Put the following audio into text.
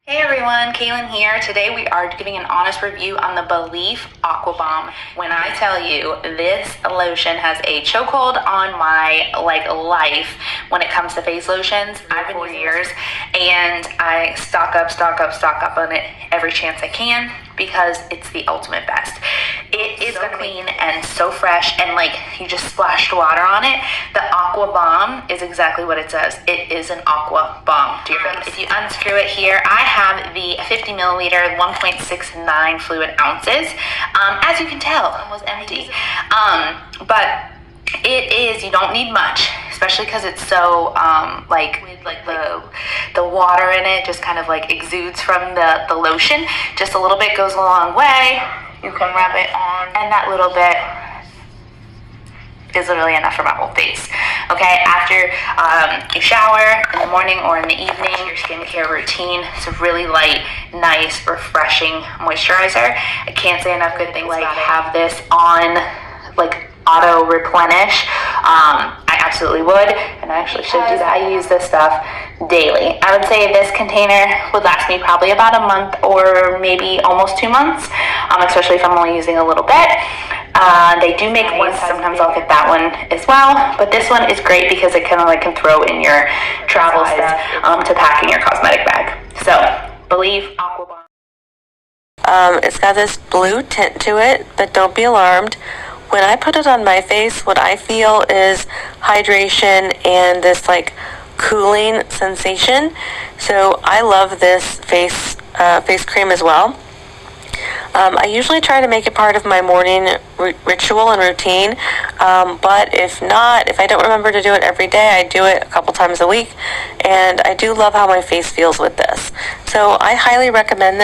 Hey everyone, Kaylin here. Today we are giving an honest review on the Belif Aqua Bomb. When I tell you this lotion has a chokehold on my life when it comes to face lotions. I've been 4 years and I stock up on it every chance I can because it's the ultimate best. It is so clean and so fresh, and you just splashed water on it. The Aqua Bomb is exactly what it says. It is an Aqua Bomb to your face. If you unscrew it here, I have the 50 milliliter 1.69 fluid ounces. As you can tell, it was empty. But it is, you don't need much, especially because it's so the water in it just kind of exudes from the lotion. Just a little bit goes a long way. You can rub it on, and that little bit is literally enough for my whole face. Okay, after you shower in the morning or in the evening, your skincare routine, it's a really light, nice, refreshing moisturizer. I can't say enough good things about it. Have this on auto replenish. I absolutely would, and I actually should do that. I use this stuff daily. I would say this container would last me probably about a month or maybe almost 2 months, especially if I'm only using a little bit. They do make ones, sometimes I'll get that one as well, but this one is great because it kind of can throw in your travel stuff to pack in your cosmetic bag. So, Belif Aqua Bomb. It's got this blue tint to it, but don't be alarmed. When I put it on my face, what I feel is hydration and this cooling sensation. So I love this face cream as well. I usually try to make it part of my morning ritual and routine, but if not, if I don't remember to do it every day, I do it a couple times a week, and I do love how my face feels with this. So I highly recommend this.